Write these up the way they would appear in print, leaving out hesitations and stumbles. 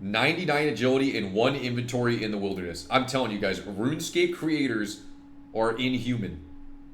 99 agility, and 1 inventory in the wilderness. I'm telling you guys, RuneScape creators are inhuman.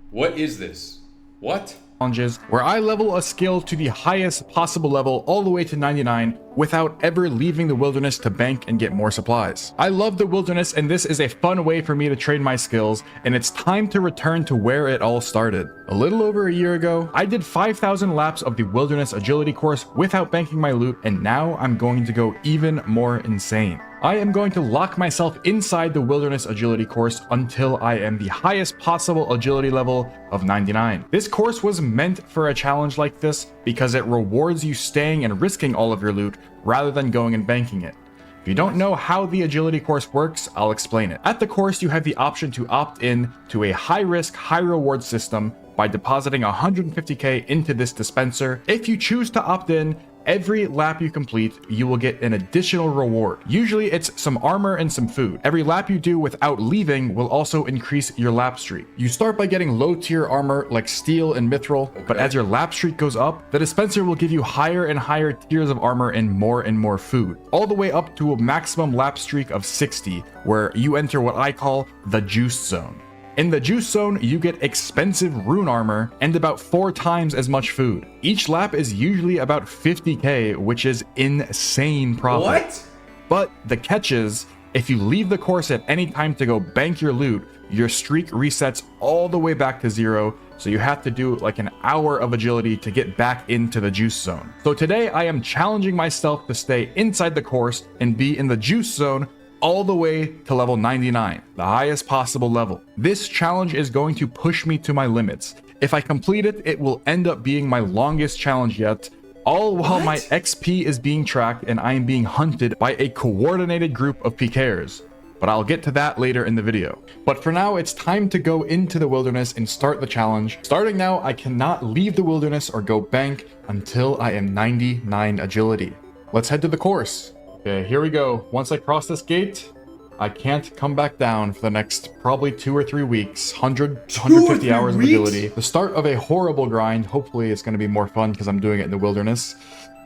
What is this? What? Challenges where I level a skill to the highest possible level all the way to 99 without ever leaving the wilderness to bank and get more supplies. I love the wilderness, and this is a fun way for me to train my skills, and it's time to return to where it all started. A little over a year ago, I did 5,000 laps of the wilderness agility course without banking my loot, and now I'm going to go even more insane. I am going to lock myself inside the wilderness agility course until I am the highest possible agility level of 99. This course was meant for a challenge like this because it rewards you staying and risking all of your loot rather than going and banking it. If you don't know how the agility course works, I'll explain it. At the course, you have the option to opt in to a high risk, high reward system by depositing 150k into this dispenser. If you choose to opt in, every lap you complete, you will get an additional reward. Usually it's some armor and some food. Every lap you do without leaving will also increase your lap streak. You start by getting low tier armor like steel and mithril, but as your lap streak goes up, the dispenser will give you higher and higher tiers of armor and more food, all the way up to a maximum lap streak of 60, where you enter what I call the juice zone. In the juice zone, you get expensive rune armor and about 4 times as much food. Each lap is usually about 50k, which is insane profit. What? But the catch is, if you leave the course at any time to go bank your loot, your streak resets all the way back to 0, so you have to do like an hour of agility to get back into the juice zone. So today I am challenging myself to stay inside the course and be in the juice zone all the way to level 99, the highest possible level. This challenge is going to push me to my limits. If I complete it, it will end up being my longest challenge yet, all while my XP is being tracked and I am being hunted by a coordinated group of PKers. But I'll get to that later in the video. But for now, it's time to go into the wilderness and start the challenge. Starting now, I cannot leave the wilderness or go bank until I am 99 agility. Let's head to the course. Okay, here we go. Once I cross this gate, I can't come back down for the next probably 2 or 3 weeks. 150 hours of ability. The start of a horrible grind. Hopefully it's going to be more fun because I'm doing it in the wilderness.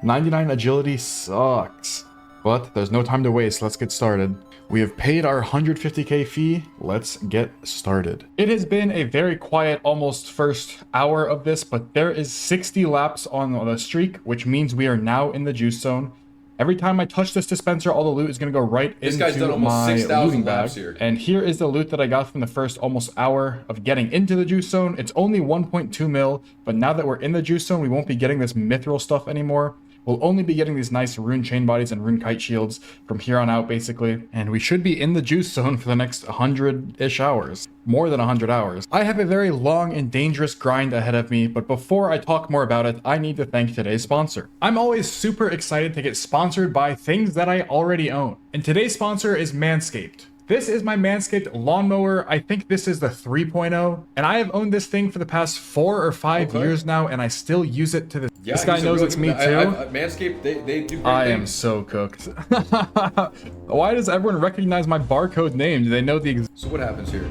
99 agility sucks, but there's no time to waste. Let's get started. We have paid our 150k fee. Let's get started. It has been a very quiet almost first hour of this, but there is 60 laps on the streak, which means we are now in the juice zone. Every time I touch this dispenser, all the loot is going to go right into my looting bag. Here. And here is the loot that I got from the first almost hour of getting into the juice zone. It's only 1.2 mil, but now that we're in the juice zone, we won't be getting this mithril stuff anymore. We'll only be getting these nice rune chain bodies and rune kite shields from here on out, basically. And we should be in the juice zone for the next 100-ish hours. More than 100 hours. I have a very long and dangerous grind ahead of me, but before I talk more about it, I need to thank today's sponsor. I'm always super excited to get sponsored by things that I already own. And today's sponsor is Manscaped. This is my Manscaped lawnmower. I think this is the 3.0, and I have owned this thing for the past 4 or 5 years now, and I still use it to this. Yeah, this guy knows it's me too. Manscaped, they do great I things. am so cooked. Why does everyone recognize my barcode name? Do they know the? So what happens here?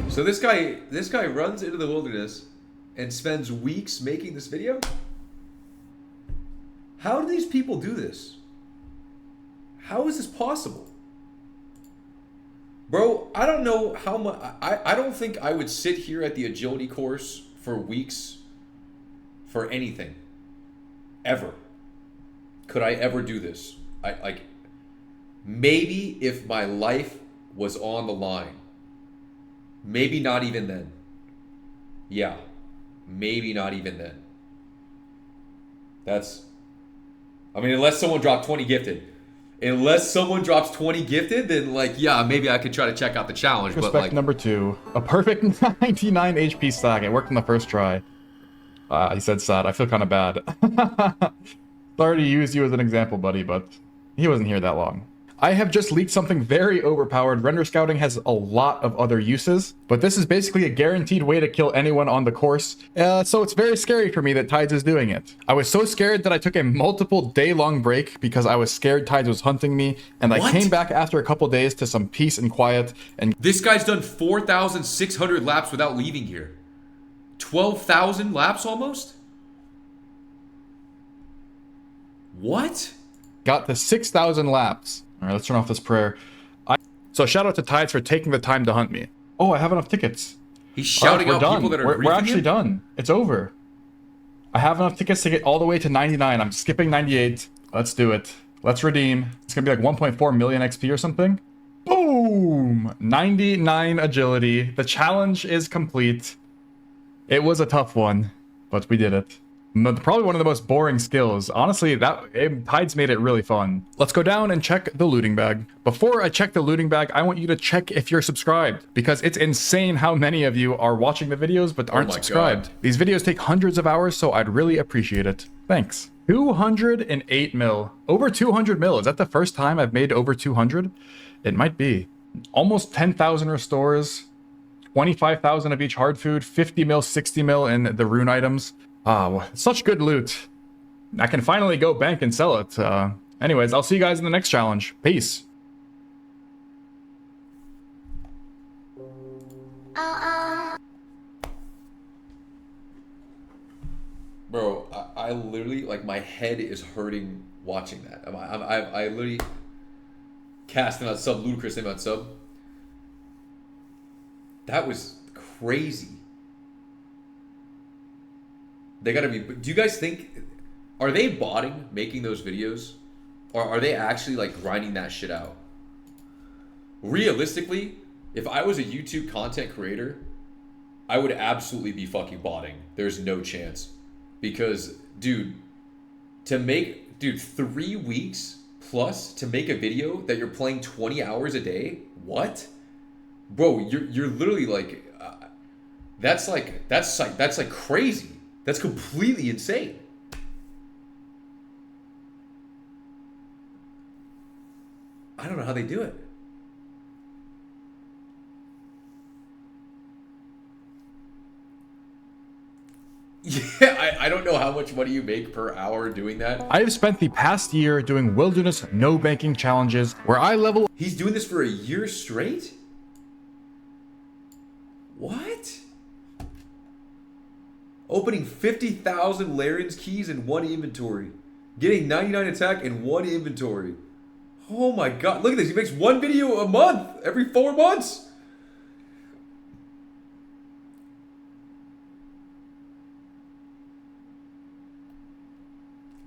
So this guy runs into the wilderness and spends weeks making this video. How do these people do this? How is this possible? Bro, I don't know how much. I don't think I would sit here at the agility course for weeks for anything. Ever. Could I ever do this? Maybe if my life was on the line. Maybe not even then. Yeah. Maybe not even then. I mean, unless someone dropped 20 gifted. Unless someone drops 20 gifted, then yeah, maybe I could try to check out the challenge. Respect number 2. A perfect 99 HP stack. It worked on the first try. He said sad. I feel kind of bad. Sorry to use you as an example, buddy, but he wasn't here that long. I have just leaked something very overpowered. Render scouting has a lot of other uses, but this is basically a guaranteed way to kill anyone on the course. So it's very scary for me that Tides is doing it. I was so scared that I took a multiple day-long break because I was scared Tides was hunting me, and I came back after a couple days to some peace and quiet. And this guy's done 4,600 laps without leaving here. 12,000 laps almost? What? Got to 6,000 laps. All right, let's turn off this prayer. So shout out to Tides for taking the time to hunt me. Oh, I have enough tickets. He's shouting out people that are We're actually done. It's over. I have enough tickets to get all the way to 99. I'm skipping 98. Let's do it. Let's redeem. It's gonna be like 1.4 million XP or something. Boom! 99 agility. The challenge is complete. It was a tough one, but we did it. Probably one of the most boring skills. Honestly, Tides made it really fun. Let's go down and check the looting bag. Before I check the looting bag, I want you to check if you're subscribed, because it's insane how many of you are watching the videos but aren't subscribed. God. These videos take hundreds of hours, so I'd really appreciate it. Thanks. 208 mil. Over 200 mil. Is that the first time I've made over 200? It might be. Almost 10,000 restores. 25,000 of each hard food. 50 mil, 60 mil in the rune items. Such good loot. I can finally go bank and sell it. Anyways, I'll see you guys in the next challenge. Peace. Bro, I literally, like, my head is hurting watching that. I literally cast him out sub, ludicrous name out sub. That was crazy. They gotta be. Do you guys think? Are they botting making those videos, or are they actually like grinding that shit out? Realistically, if I was a YouTube content creator, I would absolutely be fucking botting. There's no chance, because dude, 3 weeks plus to make a video that you're playing 20 hours a day. What, bro? You're literally like, that's like crazy. That's completely insane. I don't know how they do it. Yeah, I don't know how much money you make per hour doing that. I have spent the past year doing wilderness no banking challenges where I level. He's doing this for a year straight? What? Opening 50,000 Laren's keys in one inventory. Getting 99 attack in one inventory. Oh my god. Look at this. He makes one video a month. Every 4 months.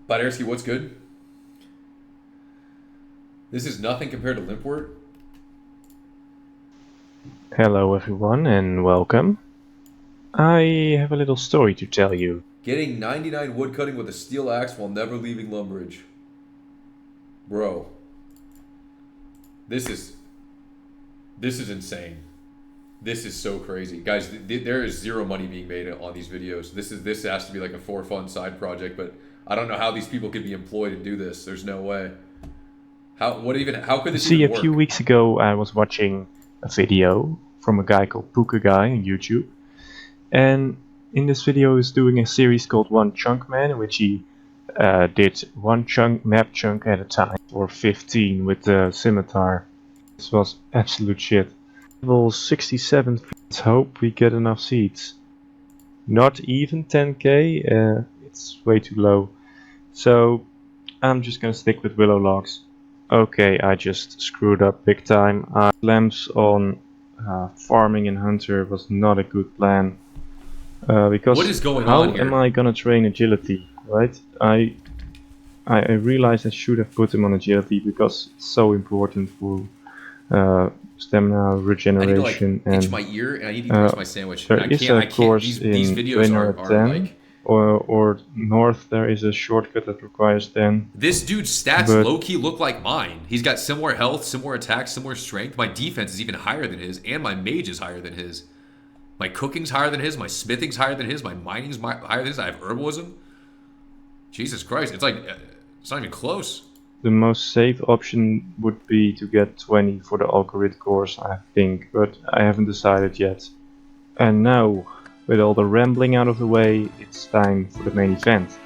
Baderski, what's good? This is nothing compared to Limpwort. Hello everyone and welcome. I have a little story to tell you. Getting 99 woodcutting with a steel axe while never leaving Lumbridge. Bro. This is insane. This is so crazy. Guys, there is zero money being made on these videos. This has to be like a for fun side project, but I don't know how these people could be employed and do this. There's no way. How could this See, even a work? few weeks ago I was watching a video from a guy called Pikaboo on YouTube. And in this video he's doing a series called One Chunk Man, in which he did one map chunk at a time, or 15 with the scimitar. This was absolute shit. Level 67, let's hope we get enough seeds. Not even 10k, it's way too low. So I'm just gonna stick with willow logs. Okay, I just screwed up big time. Lamps on farming and hunter was not a good plan. Because what is going how on here? am I gonna train agility, right? I realized I should have put him on agility because it's so important for stamina regeneration. I need to itch my ear and I need to eat the rest of my sandwich. There is a course these in videos are 10, like... or north there is a shortcut that requires 10. This dude's stats low-key look like mine. He's got similar health, similar attack, similar strength. My defense is even higher than his, and my mage is higher than his. My cooking's higher than his, my smithing's higher than his, my mining's higher than his, I have herbalism. Jesus Christ, it's like, it's not even close. The most safe option would be to get 20 for the algorithm course, I think, but I haven't decided yet. And now, with all the rambling out of the way, it's time for the main event.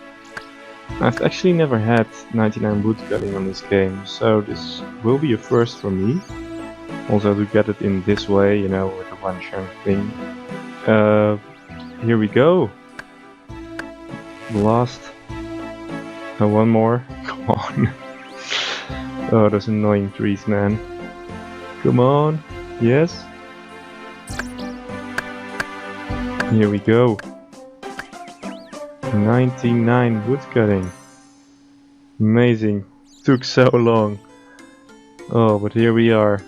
I've actually never had 99 woodcutting on this game, so this will be a first for me. Also to get it in this way, you know, with the one chunk thing. Here we go. Last. One more. Come on. Oh, those annoying trees, man. Come on. Yes. Here we go. 99 woodcutting. Amazing. Took so long. Oh, but here we are.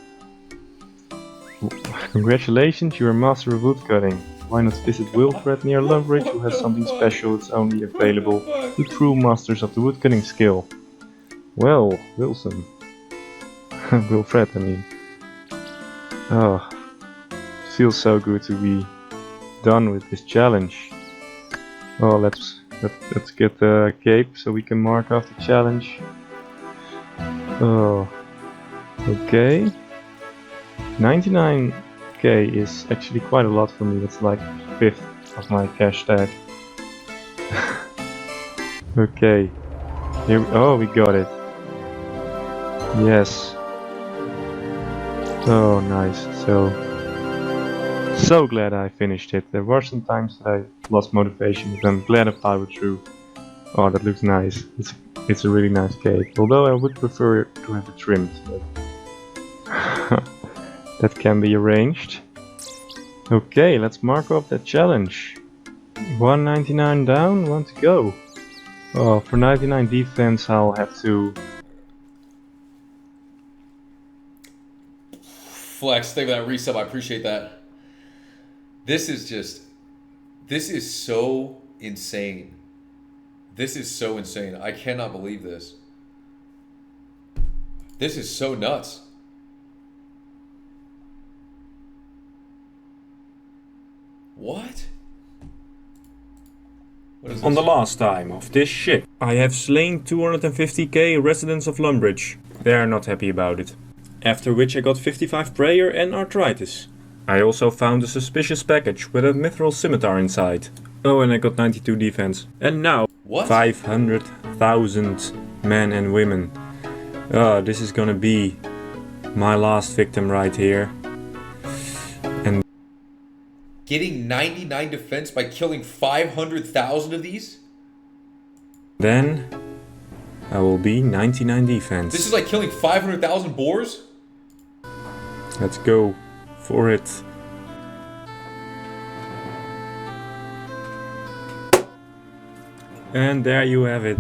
Congratulations, you're a master of woodcutting. Why not visit Wilfred near Lumbridge, who has something special that's only available to true masters of the woodcutting skill. Well, Wilson. Wilfred, I mean. Oh, feels so good to be done with this challenge. Oh, let's get the cape so we can mark off the challenge. Oh, okay. 99k is actually quite a lot for me. That's like a fifth of my cash tag. Okay. Here we got it. Yes. Oh, nice. So glad I finished it. There were some times that I lost motivation, but I'm glad I powered through. Oh, that looks nice. It's a really nice cake. Although I would prefer to have it trimmed. But that can be arranged. Okay, let's mark off that challenge. 199 down, 1 to go. Oh, for 99 defense I'll have to... Flex, thank you for that resub. I appreciate that. This is so insane. This is so insane. I cannot believe this. This is so nuts. What? What is this? On the last time of this shit, I have slain 250k residents of Lumbridge. They are not happy about it. After which I got 55 prayer and arthritis. I also found a suspicious package with a mithril scimitar inside. Oh, and I got 92 defense. And now, What? 500,000 men and women. Oh, this is gonna be my last victim right here. And Getting 99 defense by killing 500,000 of these? then I will be 99 defense. This is like killing 500,000 boars? Let's go for it. And there you have it.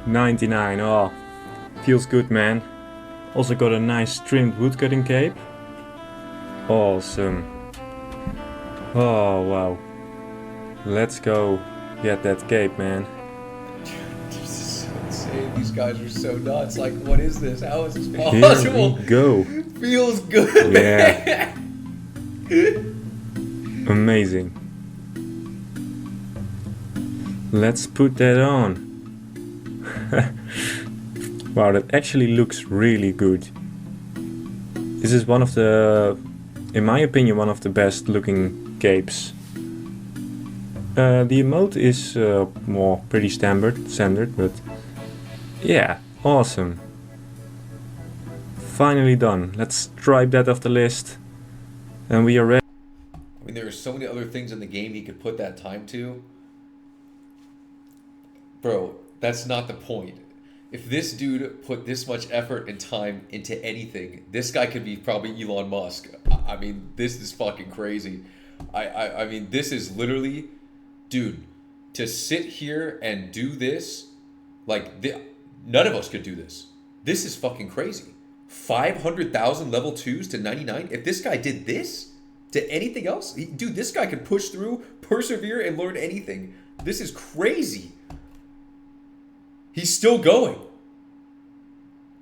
99. Oh, feels good, man. Also got a nice trimmed woodcutting cape. Awesome. Oh, wow. Let's go get that cape, man. This is so insane. These guys are so nuts. Like, what is this? How is this Here possible? we go. Feels good, Yeah. man. Amazing. Let's put that on. Wow, that actually looks really good. This is one of the, in my opinion, one of the best looking capes. The emote is more pretty standard, but yeah, awesome. Finally done. Let's stripe that off the list, and we are ready. I mean, there are so many other things in the game he could put that time to. Bro, that's not the point. If this dude put this much effort and time into anything, this guy could be probably Elon Musk. I mean, this is fucking crazy. I mean, this is literally, dude, to sit here and do this, like, none of us could do this. This is fucking crazy. 500,000 level 2s to 99? If this guy did this to anything else, dude, this guy could push through, persevere, and learn anything. This is crazy. He's still going.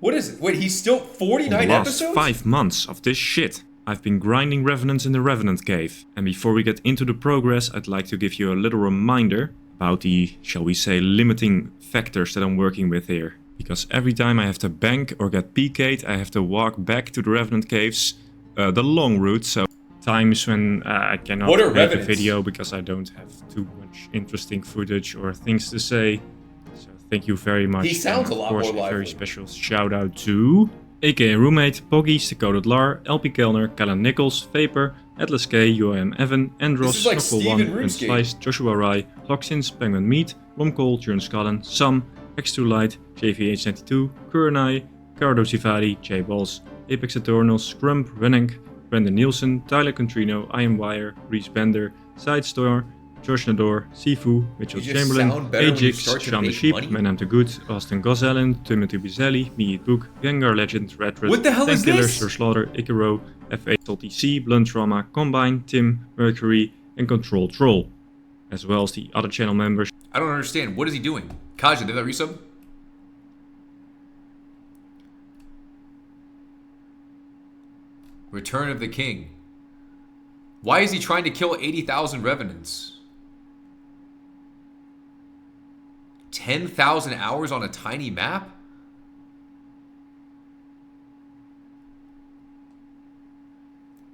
What is it? Wait, he's still 49 In the last episodes? 5 months of this shit, I've been grinding Revenants in the Revenant cave. And before we get into the progress, I'd like to give you a little reminder about the, shall we say, limiting factors that I'm working with here. Because every time I have to bank or get PK'd, I have to walk back to the Revenant caves, the long route. So times when I cannot What are make a Revenants? video because I don't have too much interesting footage or things to say. So thank you very much. He sounds And a lot of course, more a very lively. special shout out to aka Roommate, Poggy, Decoded Lar, LP Kellner, Callan Nichols, Vapor, Atlas K, UM Evan, Andros, This is like Knuckle Steve One, in and RuneScape. Slice, Joshua Rai, Loxins, Penguin Meat, Romcall, Jurn Skallen, Sam, X2 Light, JVH92, Kurenai, Cardo Civari, J Balls, Apex Eternals, Scrump, Renank, Brandon Nielsen, Tyler Contrino, Ian Wire, Reese Bender, Sidestore, Josh Nador, Sifu, Mitchell You just Chamberlain, sound better when you Ajix, start to Sean the make Sheep, money? Manam the Good, Austin Gozellen, Timothy Bizelli, Me Eat Book, Gengar Legend, Redred, What the hell is Killer, this? Sir Slaughter, Ikaro, F8 Salty C, Blunt Trauma, Combine, Tim, Mercury, and Control Troll, as well as the other channel members. I don't understand. What is he doing? Kaja, did that resub? Return of the King. Why is he trying to kill 80,000 Revenants? 10,000 hours on a tiny map?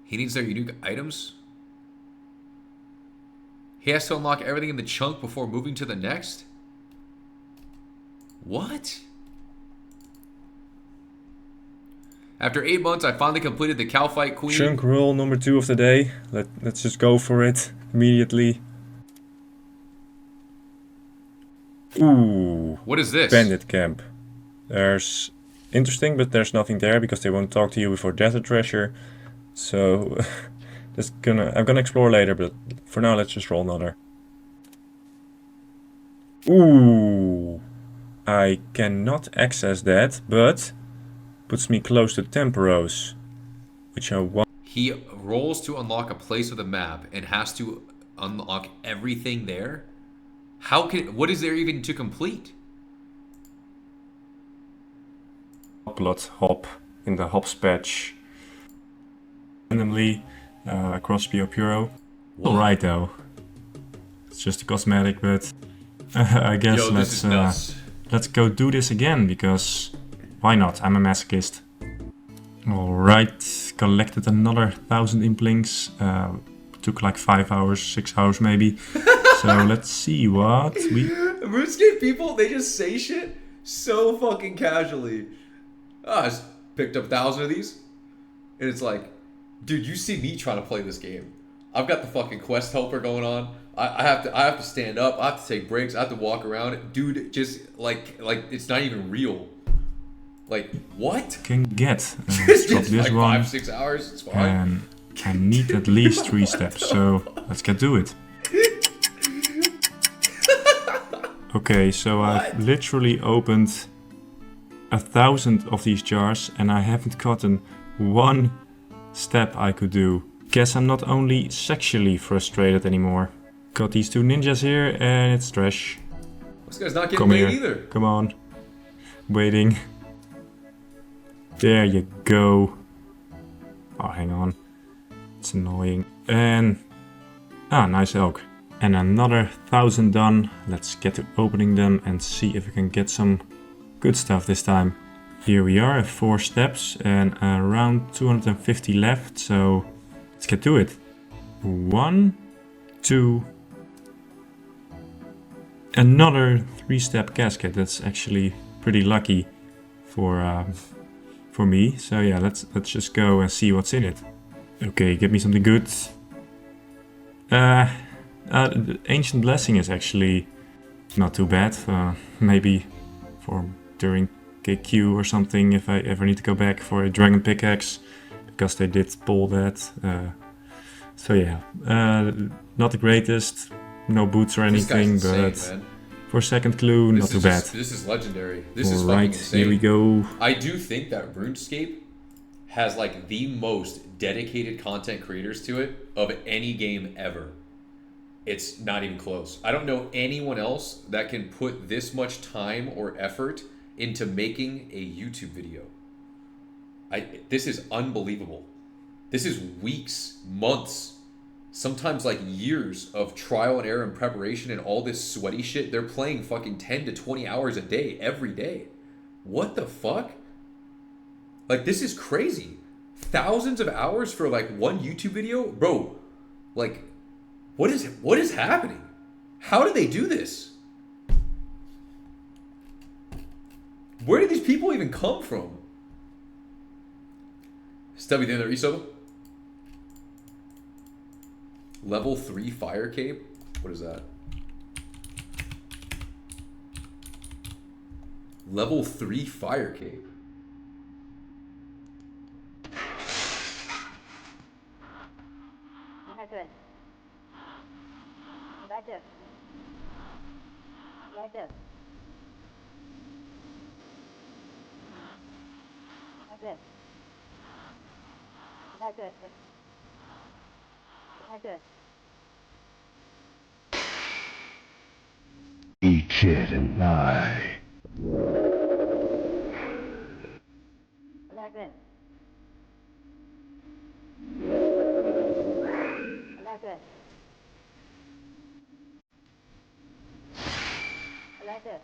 He needs their unique items? He has to unlock everything in the chunk before moving to the next? What? After 8 months, I finally completed the cow fight queen. Chunk roll number 2 of the day. Let's just go for it immediately. Ooh. What is this? Bandit camp. There's interesting, but there's nothing there because they won't talk to you before Desert Treasure. So I'm gonna explore later, but for now let's just roll another. Ooh. I cannot access that, but puts me close to Temporos, which I want. He rolls to unlock a place of the map and has to unlock everything there? What is there even to complete? Blood hop in the hops patch randomly across Puro. Alright though. It's just a cosmetic, but I guess Yo, this is nuts. let's go do this again because why not? I'm a masochist. Alright, collected another 1,000 implinks. Took like 5 hours, 6 hours maybe. So let's see what we... RuneScape people, they just say shit so fucking casually. I just picked up 1,000 of these. And it's like, dude, you see me trying to play this game. I've got the fucking quest helper going on. I have to stand up. I have to take breaks. I have to walk around. Dude, just like it's not even real. Like, what? Can get. Just Drop this like one. 5-6 hours. It's fine. And I need at least 3 steps, so let's get to it. Okay, so I've literally opened 1,000 of these jars and I haven't gotten one step I could do. Guess I'm not only sexually frustrated anymore. Got these 2 ninjas here and it's trash. This guy's not getting Come paid here. either. Come on. Waiting. There you go. Oh, hang on. It's annoying. And... nice elk. And another 1,000 done. Let's get to opening them and see if we can get some good stuff this time. Here we are at 4 steps and around 250 left. So let's get to it. 1, 2... Another 3-step casket. That's actually pretty lucky for me. So yeah, let's just go and see what's in it. Okay, give me something good. The Ancient Blessing is actually not too bad. Maybe for during KQ or something if I ever need to go back for a Dragon Pickaxe, because they did pull that. So yeah, not the greatest. No boots or anything, This guy's but insane, man. for second clue, not too bad. This is legendary. This is fucking Alright, insane. here we go. I do think that RuneScape has like the most dedicated content creators to it of any game ever. It's not even close. I don't know anyone else that can put this much time or effort into making a YouTube video. This is unbelievable. This is weeks, months, sometimes like years of trial and error and preparation and all this sweaty shit. They're playing fucking 10 to 20 hours a day, every day. What the fuck? Like, this is crazy. Thousands of hours for like one YouTube video? Bro, like, what is happening? How do they do this? Where do these people even come from? Stubby, the other resub? Level 3 fire cape? What is that? Level 3 fire cape. Like this. Like this. Like this. Like this. Like this. Like this. Eat it and lie. Like this. Like this. Like this.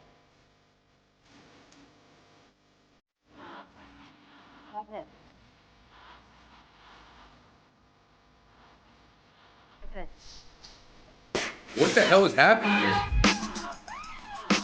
Like this. Like this. What the hell is happening here?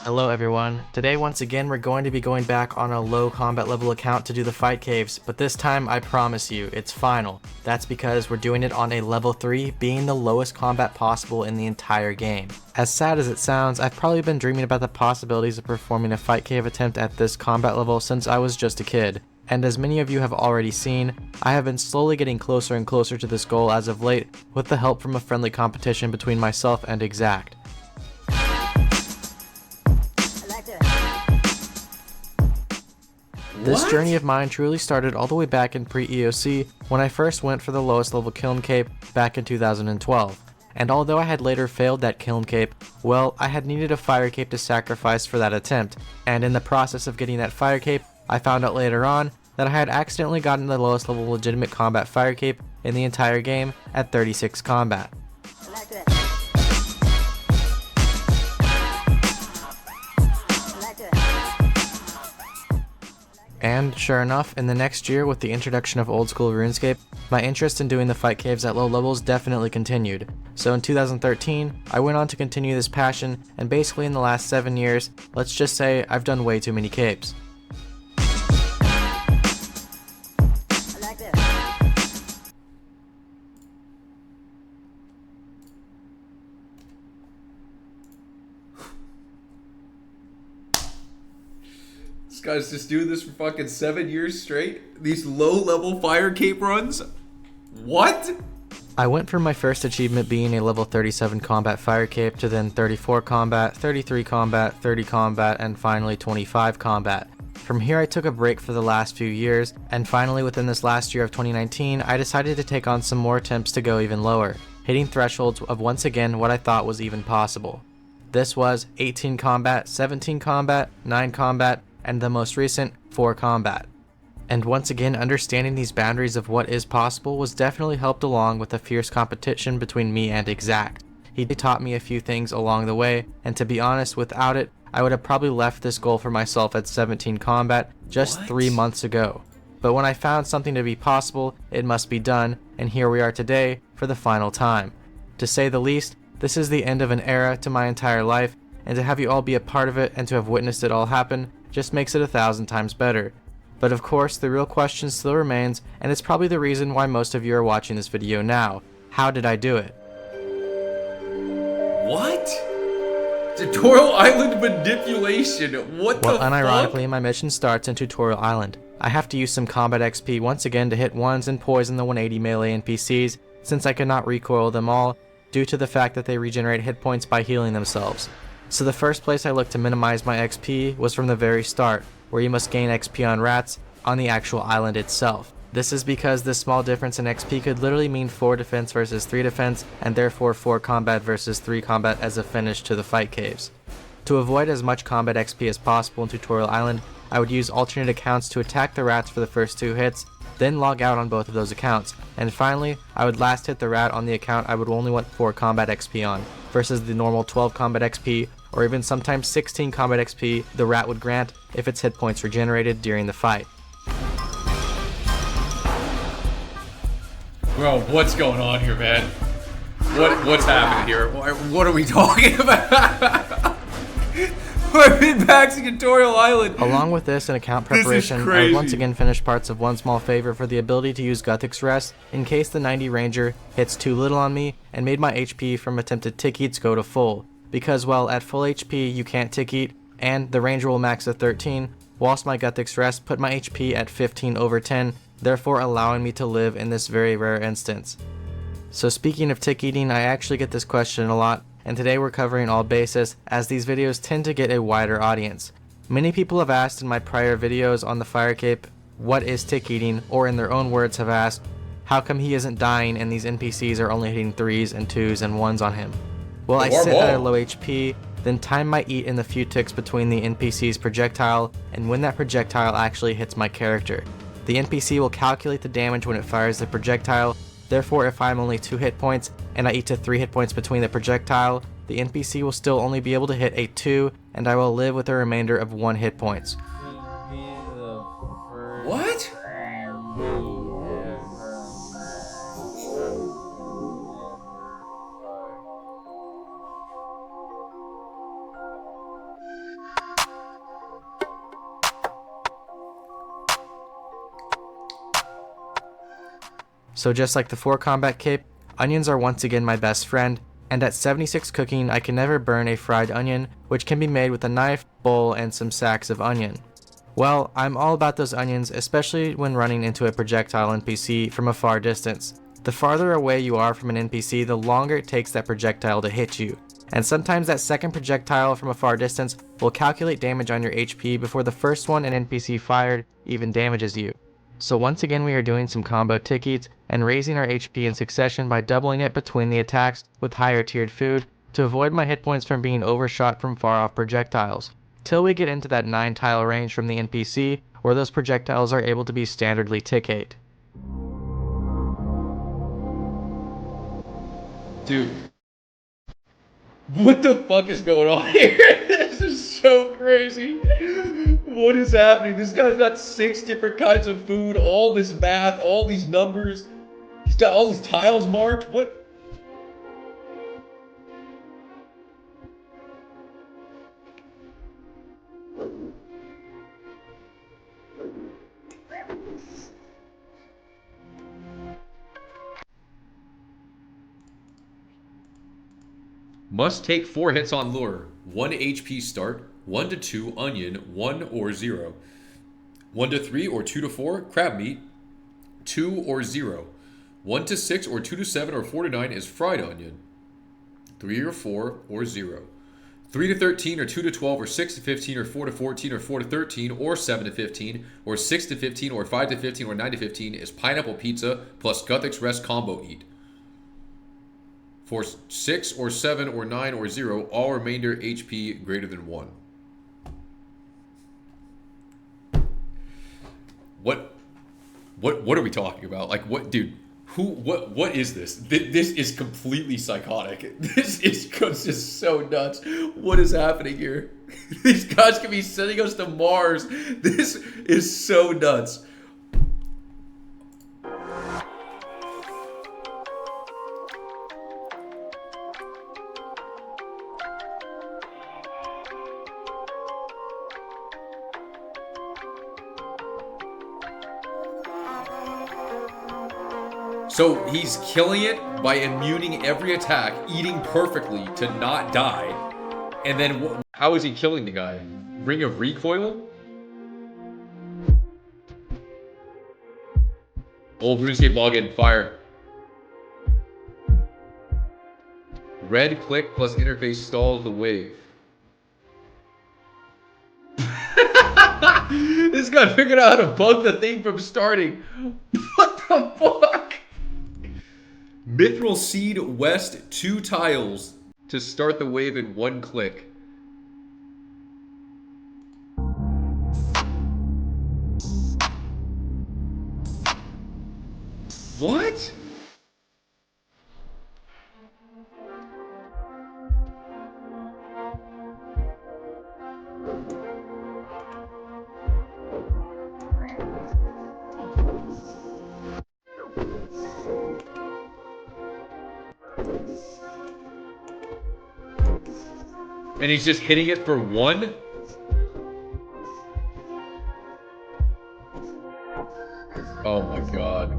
Hello everyone. Today once again we're going to be going back on a low combat level account to do the fight caves, but this time I promise you, it's final. That's because we're doing it on a level 3, being the lowest combat possible in the entire game. As sad as it sounds, I've probably been dreaming about the possibilities of performing a fight cave attempt at this combat level since I was just a kid. And as many of you have already seen, I have been slowly getting closer and closer to this goal as of late, with the help from a friendly competition between myself and Exact. This journey of mine truly started all the way back in pre-EOC when I first went for the lowest level Kiln Cape back in 2012. And although I had later failed that Kiln Cape, well, I had needed a Fire Cape to sacrifice for that attempt, and in the process of getting that Fire Cape, I found out later on that I had accidentally gotten the lowest level legitimate combat Fire Cape in the entire game at 36 combat. Like this. Like this. And sure enough, in the next year with the introduction of old school RuneScape, my interest in doing the fight caves at low levels definitely continued. So in 2013, I went on to continue this passion, and basically in the last 7 years, let's just say I've done way too many capes. Like this. This guy's just doing this for fucking 7 years straight? These low-level fire cape runs? What? I went from my first achievement being a level 37 combat fire cape to then 34 combat, 33 combat, 30 combat, and finally 25 combat. From here I took a break for the last few years, and finally within this last year of 2019 I decided to take on some more attempts to go even lower, hitting thresholds of once again what I thought was even possible. This was 18 combat, 17 combat, 9 combat, and the most recent 4 combat. And once again, understanding these boundaries of what is possible was definitely helped along with the fierce competition between me and Exact. He taught me a few things along the way, and to be honest, without it, I would have probably left this goal for myself at 17 combat just 3 months ago. But when I found something to be possible, it must be done, and here we are today for the final time. To say the least, this is the end of an era to my entire life, and to have you all be a part of it and to have witnessed it all happen just makes it 1,000 times better. But of course, the real question still remains, and it's probably the reason why most of you are watching this video now. How did I do it? What? Tutorial Island manipulation. What the Well, fuck? unironically, my mission starts in Tutorial Island. I have to use some combat XP once again to hit ones and poison the 180 melee NPCs, since I cannot recoil them all, due to the fact that they regenerate hit points by healing themselves. So the first place I looked to minimize my XP was from the very start, where you must gain XP on rats on the actual island itself. This is because this small difference in XP could literally mean 4 defense versus 3 defense, and therefore 4 combat versus 3 combat as a finish to the fight caves. To avoid as much combat XP as possible in Tutorial Island, I would use alternate accounts to attack the rats for the first 2 hits, then log out on both of those accounts, and finally, I would last hit the rat on the account I would only want 4 combat XP on, versus the normal 12 combat XP, or even sometimes 16 combat XP the rat would grant if its hit points regenerated during the fight. Bro, what's going on here, man? What's happening here? What are we talking about? We're min-maxing Tutorial Island. Along with this and account This is preparation, I crazy. once again finished parts of one small favor for the ability to use Guthix Rest in case the 90 Ranger hits too little on me, and made my HP from attempted tick eats go to full. Because while at full HP you can't tick eat, and the Ranger will max at 13, whilst my Guthix Rest put my HP at 15/10, therefore allowing me to live in this very rare instance. So speaking of tick eating, I actually get this question a lot, and today we're covering all bases, as these videos tend to get a wider audience. Many people have asked in my prior videos on the fire cape, what is tick eating, or in their own words have asked, how come he isn't dying and these NPCs are only hitting 3s and 2s and 1s on him? Well, I sit at a low HP, then time my eat in the few ticks between the NPC's projectile and when that projectile actually hits my character. The NPC will calculate the damage when it fires the projectile. Therefore, if I'm only 2 hit points and I eat to 3 hit points between the projectile, the NPC will still only be able to hit a 2 and I will live with a remainder of 1 hit points. What? So just like the 4 combat cape, onions are once again my best friend, and at 76 cooking I can never burn a fried onion, which can be made with a knife, bowl, and some sacks of onion. Well, I'm all about those onions, especially when running into a projectile NPC from a far distance. The farther away you are from an NPC, the longer it takes that projectile to hit you. And sometimes that second projectile from a far distance will calculate damage on your HP before the first one an NPC fired even damages you. So once again we are doing some combo tick eats and raising our HP in succession by doubling it between the attacks with higher tiered food to avoid my hit points from being overshot from far off projectiles, till we get into that 9 tile range from the NPC where those projectiles are able to be standardly tick ate. Dude. What the fuck is going on here? This is so crazy. What is happening? This guy's got 6 different kinds of food, all this math, all these numbers. He's got all these tiles marked. What? Must take 4 hits on lure. 1 HP start. 1 to 2 onion. 1 or 0. 1 to 3 or 2 to 4 crab meat. 2 or 0. 1 to 6 or 2 to 7 or 4 to 9 is fried onion. 3 or 4 or 0. 3 to 13 or 2 to 12 or 6 to 15 or 4 to 14 or 4 to 13 or 7 to 15 or 6 to 15 or 5 to 15 or 9 to 15 is pineapple pizza plus Guthick's Rest combo eat. For 6 or 7 or 9 or 0, all remainder HP greater than 1. What are we talking about? Like, what, dude? What is this? This is completely psychotic. This is just so nuts. What is happening here? These guys could be sending us to Mars. This is so nuts. So he's killing it by immuning every attack, eating perfectly to not die. And then how is he killing the guy? Ring of recoil? Old RuneScape login, fire. Red click plus interface stalls the wave. This guy figured out how to bug the thing from starting. What the fuck? Mithril Seed West 2 tiles to start the wave in 1 click. What? And he's just hitting it for 1? Oh my god.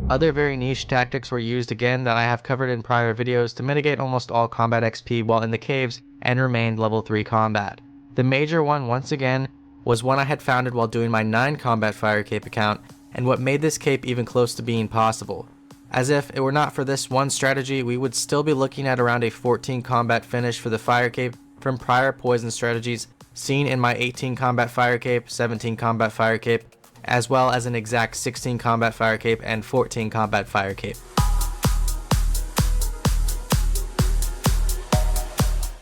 Other very niche tactics were used again that I have covered in prior videos to mitigate almost all combat XP while in the caves and remained level 3 combat. The major one, once again, was one I had founded while doing my 9 combat fire cape account, and what made this cape even close to being possible. As if it were not for this one strategy, we would still be looking at around a 14 combat finish for the Fire Cape from prior poison strategies seen in my 18 combat Fire Cape, 17 combat Fire Cape, as well as an exact 16 combat Fire Cape and 14 combat Fire Cape.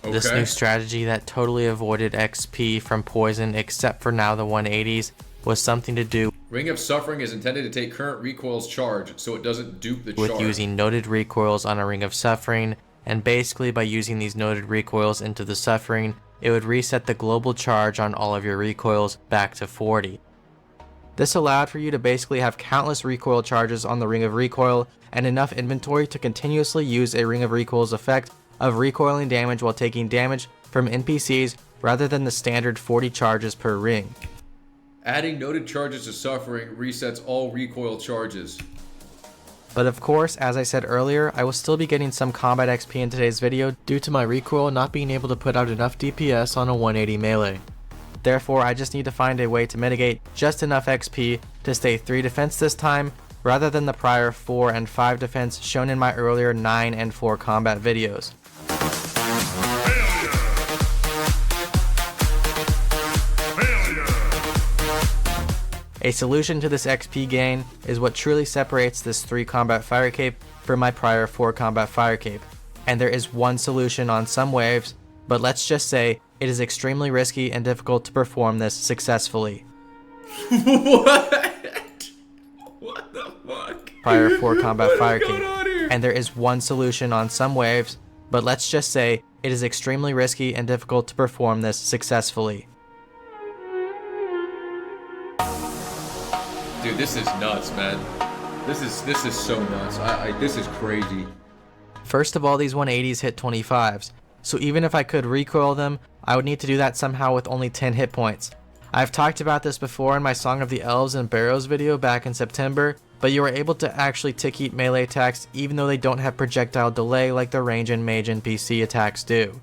This new strategy that totally avoided XP from poison except for now the 180s was something to do Ring of Suffering is intended to take current recoil's charge, so it doesn't dupe the charge. with using noted recoils on a Ring of Suffering, and basically by using these noted recoils into the Suffering, it would reset the global charge on all of your recoils back to 40. This allowed for you to basically have countless recoil charges on the Ring of Recoil and enough inventory to continuously use a Ring of Recoil's effect of recoiling damage while taking damage from NPCs rather than the standard 40 charges per ring. Adding noted charges to Suffering resets all recoil charges. But of course, as I said earlier, I will still be getting some combat XP in today's video due to my recoil not being able to put out enough DPS on a 180 melee. Therefore, I just need to find a way to mitigate just enough XP to stay 3 defense this time, rather than the prior 4 and 5 defense shown in my earlier 9 and 4 combat videos. A solution to this XP gain is what truly separates this 3 combat Fire Cape from my prior 4 combat Fire Cape, and there is one solution on some waves, but let's just say it is extremely risky and difficult to perform this successfully. What? What the fuck? Prior 4 combat Fire What's going Cape, on here? and there is one solution on some waves, but let's just say it is extremely risky and difficult to perform this successfully. Dude, this is nuts, man. This is so nuts. This is crazy. First of all, these 180s hit 25s, so even if I could recoil them, I would need to do that somehow with only 10 hit points. I've talked about this before in my Song of the Elves and Barrows video back in September, but you are able to actually tick-eat melee attacks even though they don't have projectile delay like the range and mage NPC attacks do.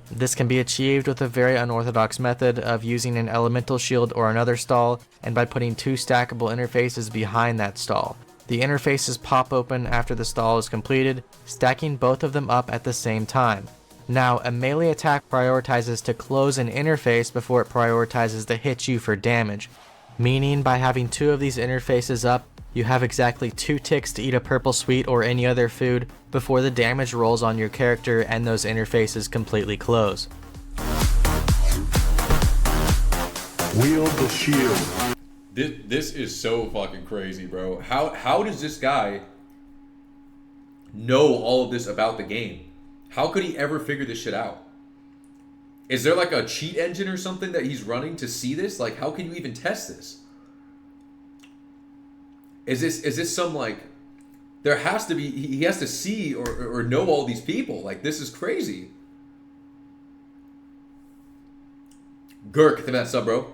This can be achieved with a very unorthodox method of using an elemental shield or another stall, and by putting 2 stackable interfaces behind that stall. The interfaces pop open after the stall is completed, stacking both of them up at the same time. Now, a melee attack prioritizes to close an interface before it prioritizes to hit you for damage, meaning by having 2 of these interfaces up, you have exactly 2 ticks to eat a purple sweet or any other food before the damage rolls on your character and those interfaces completely close. Wield the shield. This is so fucking crazy, bro. How does this guy know all of this about the game? How could he ever figure this shit out? Is there like a cheat engine or something that he's running to see this? Like, how can you even test this? Is this some like, there has to be, he has to see or know all these people. Like, this is crazy. Gurk, the mess up, bro.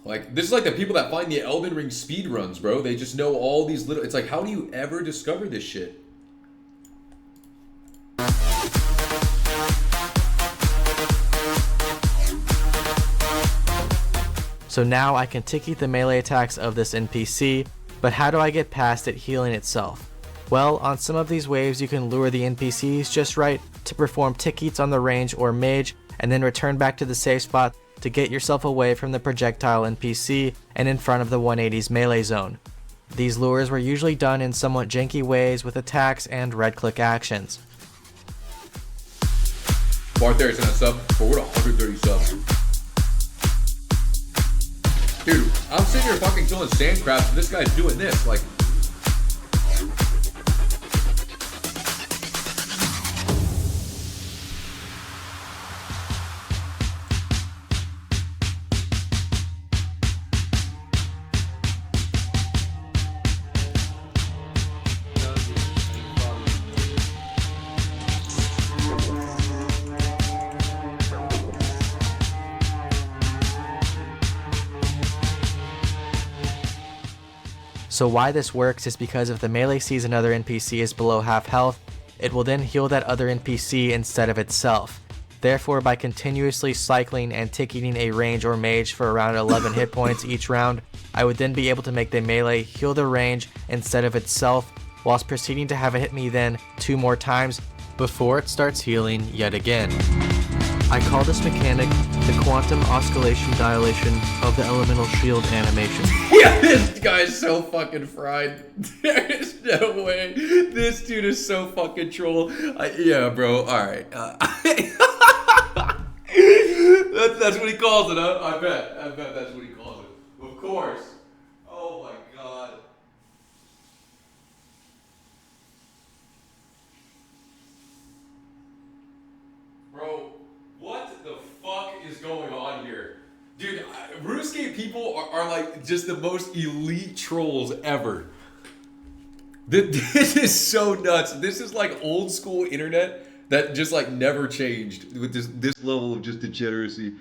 Like, this is like the people that find the Elden Ring speedruns, bro. They just know all these little, it's like, how do you ever discover this shit? So now I can tick-eat the melee attacks of this NPC, but how do I get past it healing itself? Well, on some of these waves you can lure the NPCs just right to perform tick-eats on the range or mage, and then return back to the safe spot to get yourself away from the projectile NPC and in front of the 180's melee zone. These lures were usually done in somewhat janky ways with attacks and red-click actions. Bart there is in a sub, forward 130 subs. Dude, I'm sitting here fucking killing sand crabs and this guy's doing this, like... So why this works is because if the melee sees another NPC is below half health, it will then heal that other NPC instead of itself. Therefore, by continuously cycling and ticketing a range or mage for around 11 hit points each round, I would then be able to make the melee heal the range instead of itself, whilst proceeding to have it hit me then 2 more times before it starts healing yet again. I call this mechanic the quantum oscillation dilation of the elemental shield animation. Yeah, this guy's so fucking fried. There is no way. This dude is so fucking troll. Yeah, bro. All right. That's what he calls it, huh? I bet that's what he calls it. Of course. Oh my god. Bro, what the fuck is going on here? Dude, RuneScape people are like just the most elite trolls ever. This is so nuts. This is like old school internet that just like never changed with this level of just degeneracy.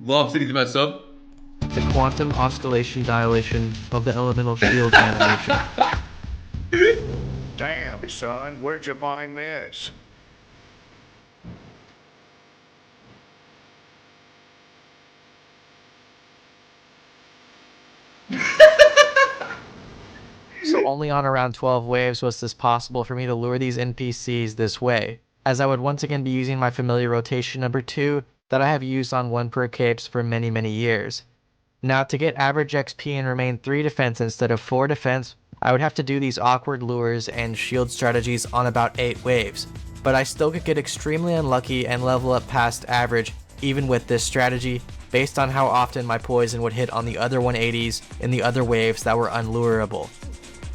Lob City to my sub. The quantum oscillation dilation of the elemental shield animation. Damn, son, where'd you find this? So only on around 12 waves was this possible for me to lure these NPCs this way, as I would once again be using my familiar rotation number 2 that I have used on 1 per capes for many years. Now to get average XP and remain 3 defense instead of 4 defense, I would have to do these awkward lures and shield strategies on about 8 waves, but I still could get extremely unlucky and level up past average even with this strategy, based on how often my poison would hit on the other 180s in the other waves that were unlurable.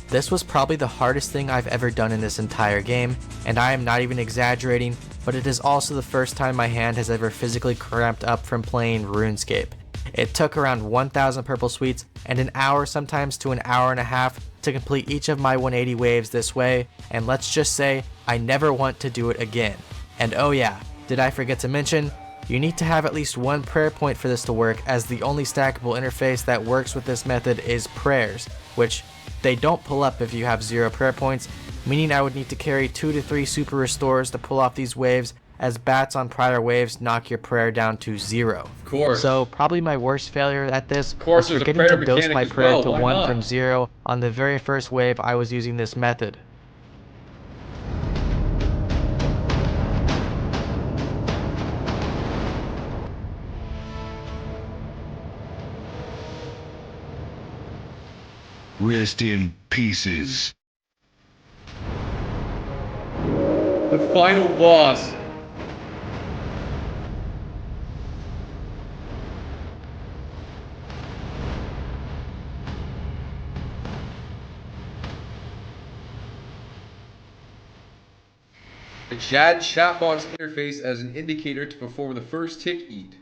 This was probably the hardest thing I've ever done in this entire game, and I am not even exaggerating, but it is also the first time my hand has ever physically cramped up from playing RuneScape. It took around 1,000 purple sweets and an hour, sometimes to an hour and a half, to complete each of my 180 waves this way, and let's just say I never want to do it again. And oh yeah, did I forget to mention, you need to have at least 1 prayer point for this to work, as the only stackable interface that works with this method is prayers, which they don't pull up if you have 0 prayer points, meaning I would need to carry 2 to 3 super restores to pull off these waves, as bats on prior waves knock your prayer down to 0. Of course. So probably my worst failure at this course, was there's a forgetting prayer to dose mechanic my as prayer well, to why 1 not? from 0 on the very first wave I was using this method. Rest in pieces. The final boss. The Jad chatbot's interface as an indicator to perform the first tick eat.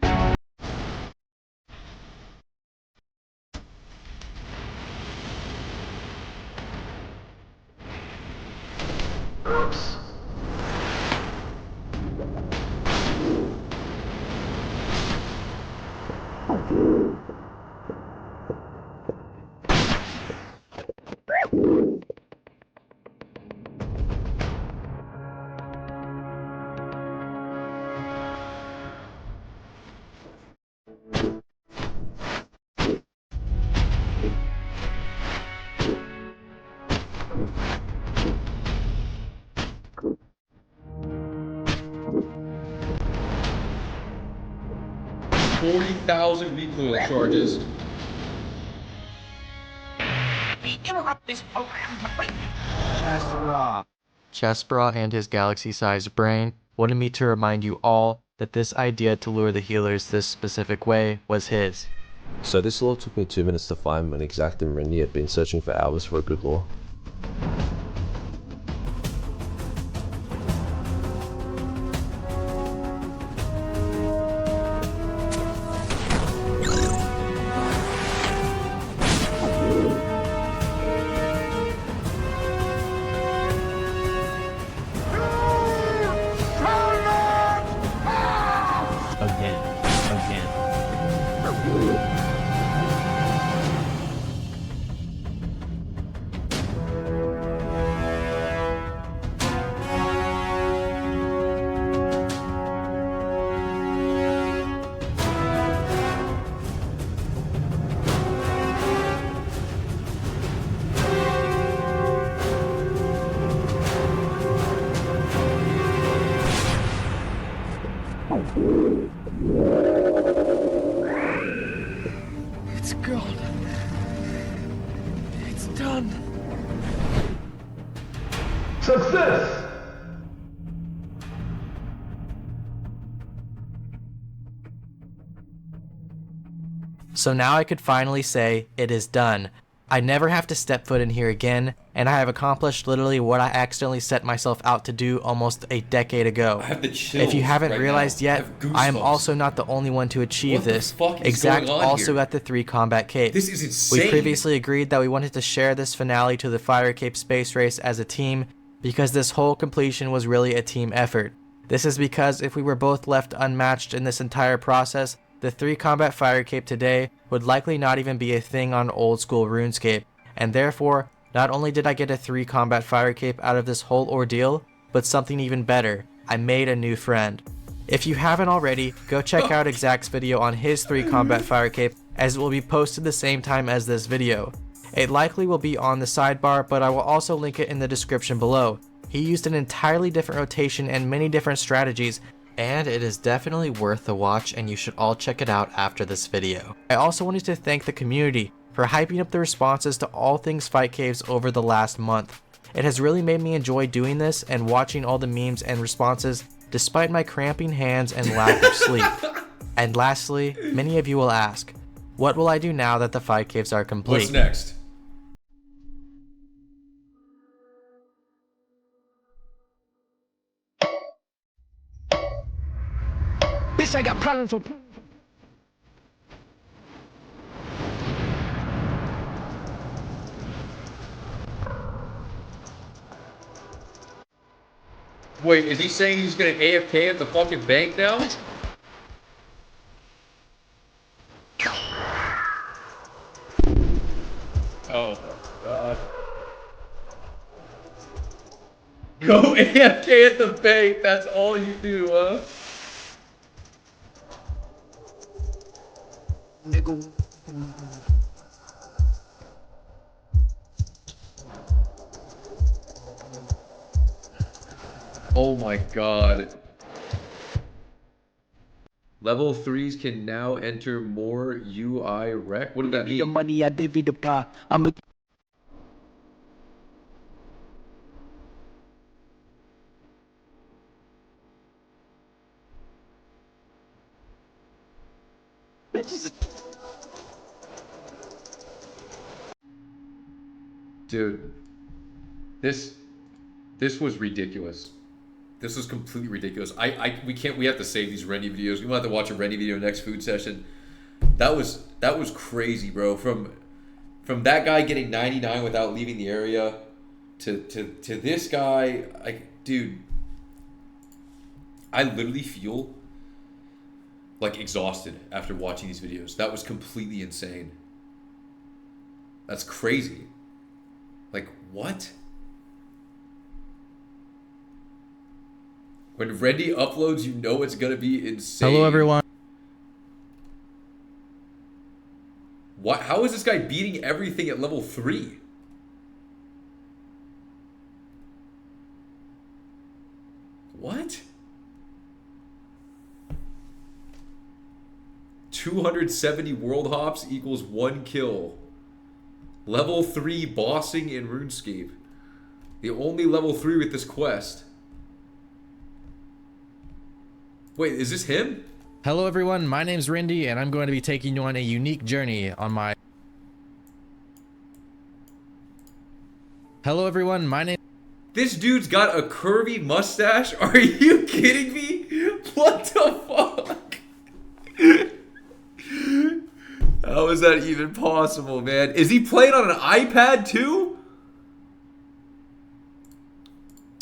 $40,000 recoil charges. Chespra and his galaxy-sized brain wanted me to remind you all that this idea to lure the healers this specific way was his. So this lore took me 2 minutes to find when exact and Rennie had been searching for hours for a good lore. done. Success! So now I could finally say, it is done. I never have to step foot in here again, and I have accomplished literally what I accidentally set myself out to do almost a decade ago. I have the chills If you haven't right realized now. I yet, have I am goosebumps. also not the only one to achieve What the this. fuck is Exact going on also here? at the 3 combat cape. This is insane. We previously agreed that we wanted to share this finale to the Fire Cape Space Race as a team, because this whole completion was really a team effort. This is because if we were both left unmatched in this entire process, the 3 combat Fire Cape today would likely not even be a thing on old school RuneScape, and therefore, not only did I get a 3 combat Fire Cape out of this whole ordeal, but something even better, I made a new friend. If you haven't already, go check out Exact's video on his 3 combat Fire Cape, as it will be posted the same time as this video. It likely will be on the sidebar, but I will also link it in the description below. He used an entirely different rotation and many different strategies, and it is definitely worth the watch, and you should all check it out after this video. I also wanted to thank the community for hyping up the responses to all things Fight Caves over the last month. It has really made me enjoy doing this and watching all the memes and responses despite my cramping hands and lack of sleep. And lastly, many of you will ask, what will I do now that the Fight Caves are complete? What's next? Bitch, I got plans for. Wait, is he saying he's gonna AFK at the fucking bank now? Oh god. Go AFK at the bank, that's all you do, huh? Oh my god. Level 3s can now enter more UI rec? What did that mean? Your money, I divvy the pie. I'm a. Dude, this was ridiculous. This was completely ridiculous. We have to save these Rennie videos. We might have to watch a Rennie video next food session. That was crazy, bro. From that guy getting 99 without leaving the area to this guy, dude, I literally feel like exhausted after watching these videos. That was completely insane. That's crazy. Like, what? When Rennie uploads, you know it's gonna be insane. Hello everyone. What? How is this guy beating everything at level 3? What? 270 world hops equals 1 kill. Level 3 bossing in RuneScape. The only level 3 with this quest. Wait, is this him? Hello everyone, my name's Rindy, and I'm going to be taking you on a unique journey on my... Hello everyone, my name... This dude's got a curvy mustache? Are you kidding me? What the fuck? How is that even possible, man? Is he playing on an iPad too?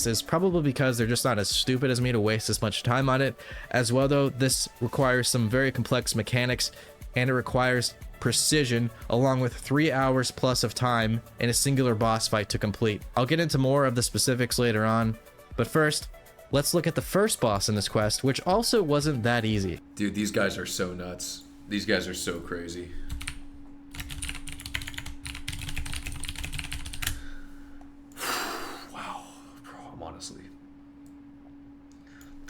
is probably because they're just not as stupid as me to waste this much time on it. As well though, this requires some very complex mechanics, and it requires precision along with 3 hours plus of time in a singular boss fight to complete. I'll get into more of the specifics later on, but first, let's look at the first boss in this quest, which also wasn't that easy. Dude, these guys are so nuts. These guys are so crazy.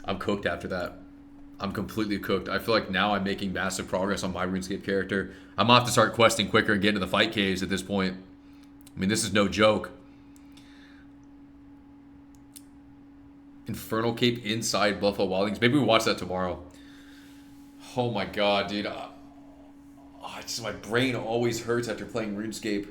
I'm cooked after that. I'm completely cooked. I feel like now I'm making massive progress on my RuneScape character. I'm gonna have to start questing quicker and get into the fight caves at this point. I mean, this is no joke. Infernal Cape inside Buffalo Wild Wings. Maybe we watch that tomorrow. Oh my god, dude. My brain always hurts after playing RuneScape.